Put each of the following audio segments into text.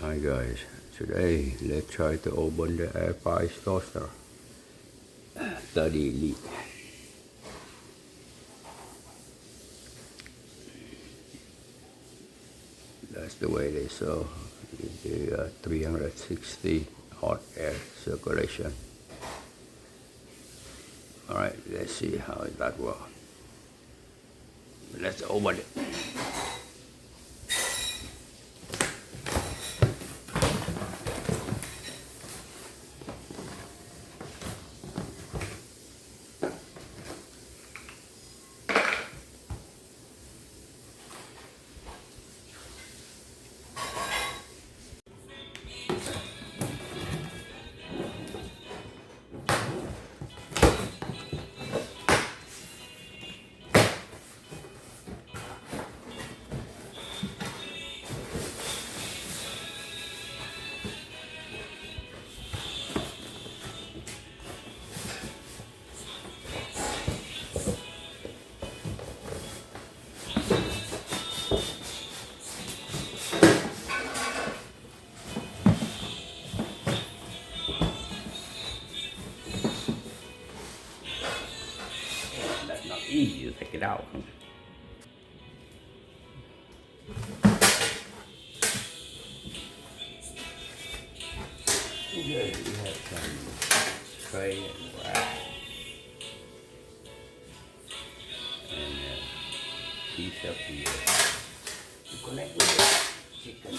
Hi guys, today let's try to open the air fry toaster 30 Elite. That's the way they saw the 360 hot air circulation. Alright, let's see how that works. Let's open it. That's not easy to take it out. Okay, we have some tray and wrap and a piece of the to connect with the chicken.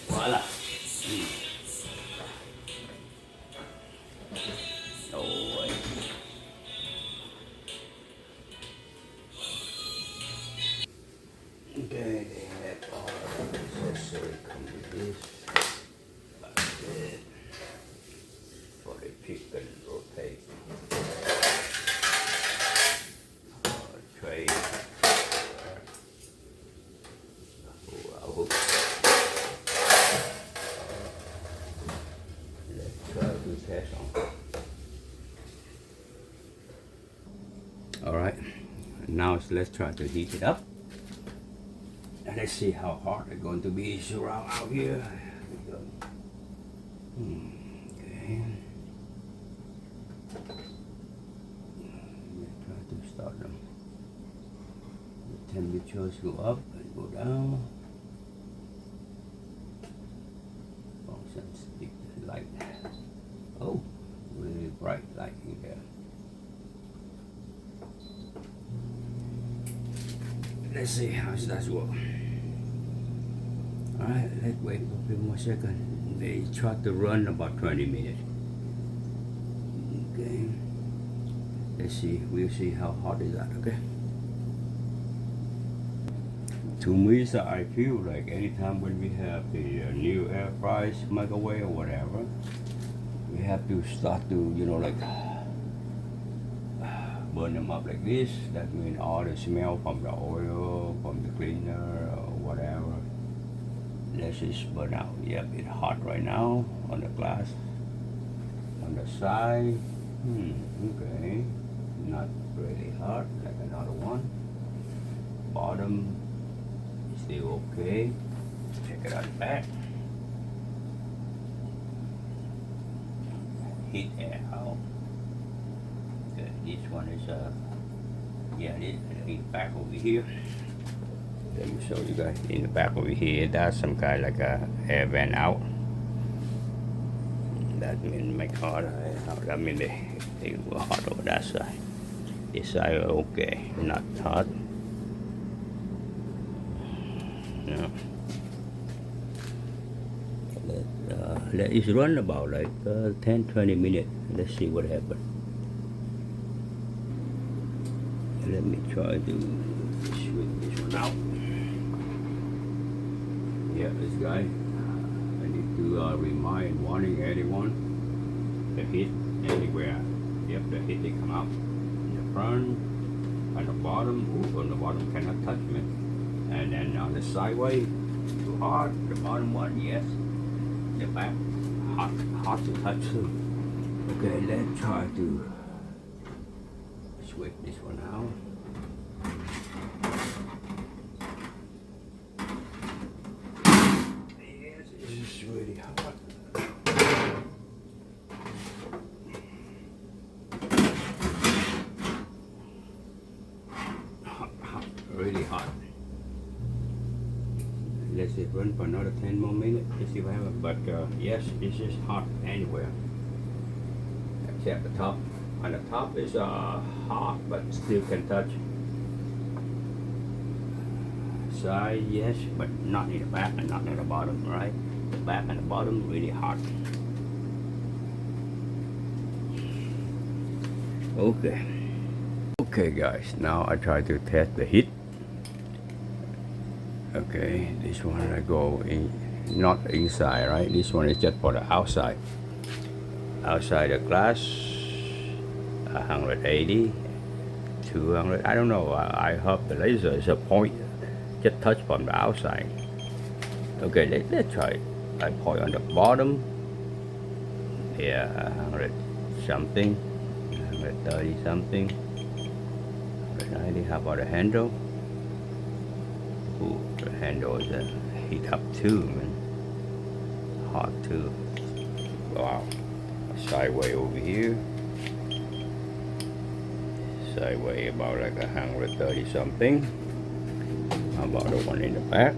Voila. Oh, okay, they have all of the accessory come with this. That's it. For the chicken rotate. Tray. Wow. Let's try to test on. Alright, now let's try to heat it up. And let's see how hot it's going to be around out here. Okay. Let's try to start them. The temperatures go up and go down. Function speak the light. Oh, really bright light in there. Let's see how that works. Alright, let's wait for a few more seconds. They try to run about 20 minutes. Okay. Let's see, we'll see how hot is that, okay? To me, so I feel like anytime when we have the new air fries, microwave or whatever, we have to start to, like burn them up like this. That means all the smell from the oil, from the cleaner or whatever, let's just burn out. Yep, it's hot right now on the glass. On the side, okay, not really hot like another one. Bottom is still okay. Check it out the back. Heat air out. Okay, this one is in the back over here. Let me show you guys in the back over here. That's some kind like a air vent out. That means make hot. That means they go hot over that side. This side okay, not hot. No. Let it run about like 10-20 minutes. Let's see what happens. Let me try to switch this one out. Yeah, this guy. I need to warning anyone. The heat anywhere. Yep, the heat they come out in the front, on the bottom. Ooh, on the bottom cannot touch me. And then on the sideway, too hard. The bottom one, yes. the back hot to touch too. Okay, let's try to switch this one out. Yes, this is really hot. Hot, really hot. Let's see, run for another 10 more minutes. Let's see what happens. But yes, it's just hot anywhere except the top. On the top is hot, but still can touch. Side, yes, but not in the back and not in the bottom, right? The back and the bottom really hot. Okay. Okay, guys. Now I try to test the heat. Okay, this one I go in, not inside, right? This one is just for the outside. Outside the glass, 180, 200. I don't know. I hope the laser is a point, just touch from the outside. Okay, let's try. I point on the bottom. Yeah, 100 something, 130 something, 190. How about the handle? Ooh, the handle is heat up too, man. Hot too. Wow. Sideway over here. Sideway about like 130 something. How about the one in the back?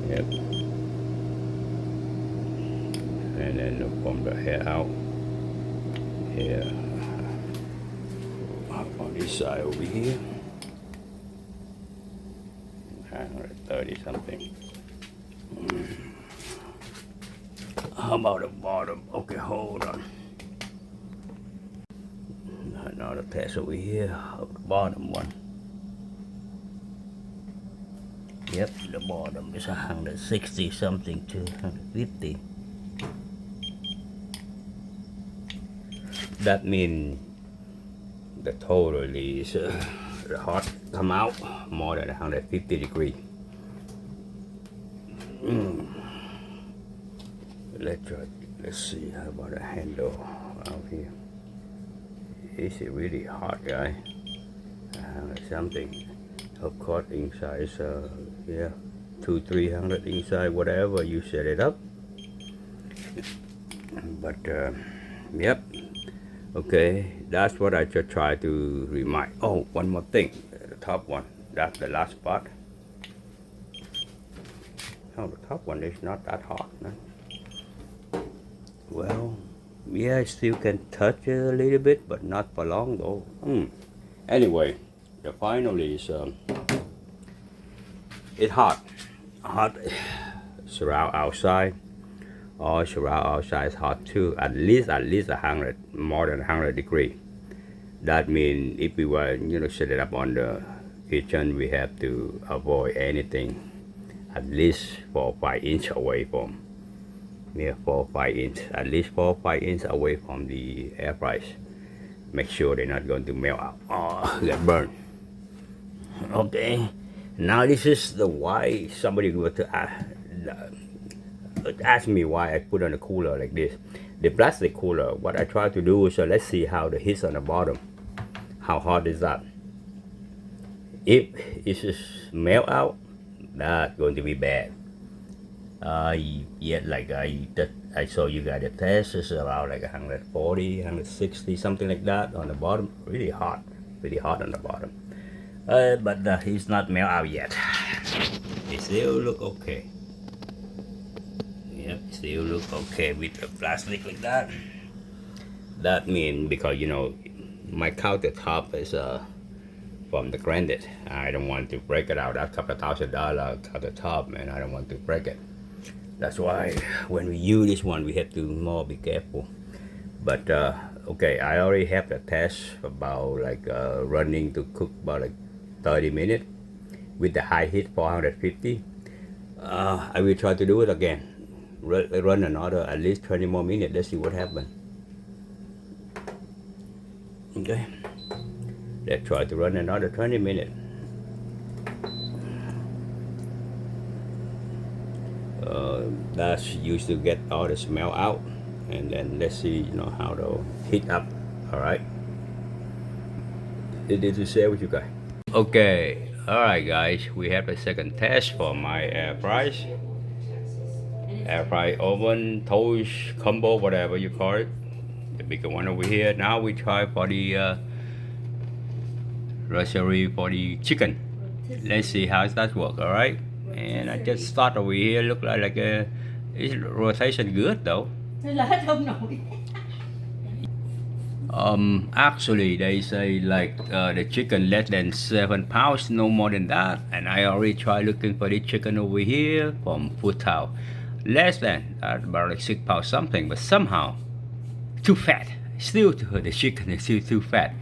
Yep. And then from the head out. Yeah. On this side over here, 130 something. How about the bottom? Okay, hold on. Another test over here of the bottom one. Yep, the bottom is 160 something to 150. That means the total is the hot come out more than 150 degrees. Let's see how about the handle out here. Is it really hot, guy? Something. Of course, inside is yeah, 200-300 inside, whatever you set it up. But yep. Okay, that's what I just try to remind. Oh, one more thing, the top one, that's the last part. Oh, the top one is not that hot, man. Well, yeah, I still can touch it a little bit, but not for long though. Anyway, the final is it's hot. Surround outside. Oh, surround outside is hot too. At least 100, more than 100 degrees. That means if we were, set it up on the kitchen, we have to avoid anything at least 4 or 5 inches away from. Yeah, 4 or 5 inches. At least 4 or 5 inches away from the air fryers. Make sure they're not going to melt out or get burned. Okay. Now this is the why somebody were to ask me why I put on a cooler like this. The plastic cooler, what I try to do is let's see how the heat's on the bottom. How hot is that? If it just melt out, that's going to be bad. Yet like I saw you guys the test is about like 140, 160, something like that on the bottom. Really hot on the bottom. But it's not melt out yet. It still look okay. Yep, still look okay with the plastic like that. That means because my countertop is from the granite. I don't want to break it out. That couple of $1,000 countertop, man. I don't want to break it. That's why when we use this one, we have to more be careful. But okay, I already have the test about like running to cook about like 30 minutes with the high heat 450. I will try to do it again. Run another at least 20 more minutes. Let's see what happens. Okay, let's try to run another 20 minutes. that's used to get all the smell out. And then let's see, how to heat up. All right. It is to share with you guys. Okay. All right, guys. We have a second test for my air fry oven, toast, combo, whatever you call it. The bigger one over here. Now we try for the rotisserie for the chicken. Let's see how that works. All right. And I just start over here. Look like a it's rotation good though. Actually, they say like the chicken less than 7 pounds, no more than that. And I already tried looking for the chicken over here from Food Town, less than about like 6 pounds something, but somehow too fat. Still, the chicken is still too fat.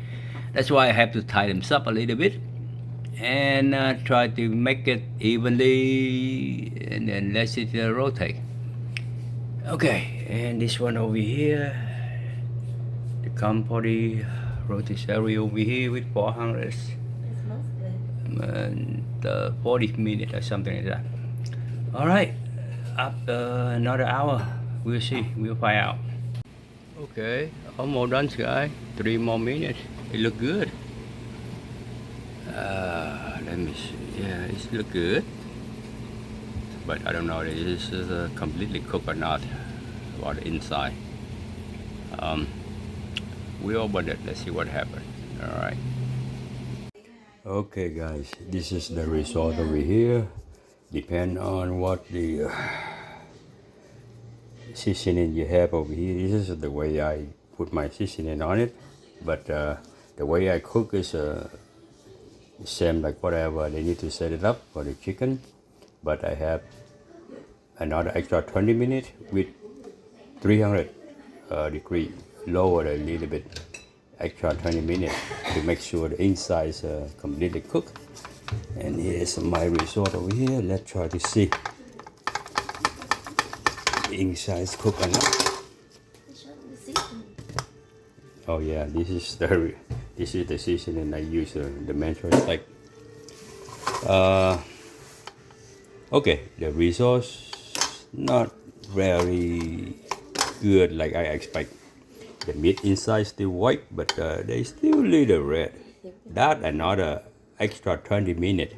That's why I have to tie them up a little bit and try to make it evenly, and then let it rotate. Okay, and this one over here. Come for the rotisserie over here with 400 and 40 minutes or something like that. All right, after another hour, we'll see, we'll find out. Okay, almost done, guys. 3 more minutes. It look good. Let me see. Yeah, it look good, but I don't know if this is completely cooked or not. About the inside. We open it. Let's see what happens. All right. Okay, guys. This is the result over here. Depend on what the seasoning you have over here. This is the way I put my seasoning on it. But the way I cook is same like whatever they need to set it up for the chicken. But I have another extra 20 minutes with 300 degree. Lower a little bit, extra 20 minutes to make sure the inside is completely cooked. And here's my result over here. Let's try to see the inside is cooked or not. Oh yeah, this is the seasoning I use, the mantra steak. Okay, the results not very good like I expect. The meat inside still white, but they still little red. That another extra 20 minutes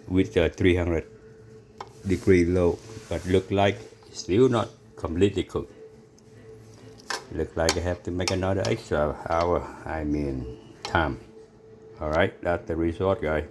with 300 degree low, but look like still not completely cooked. Look like I have to make another extra hour. Time. All right, that's the result, guys.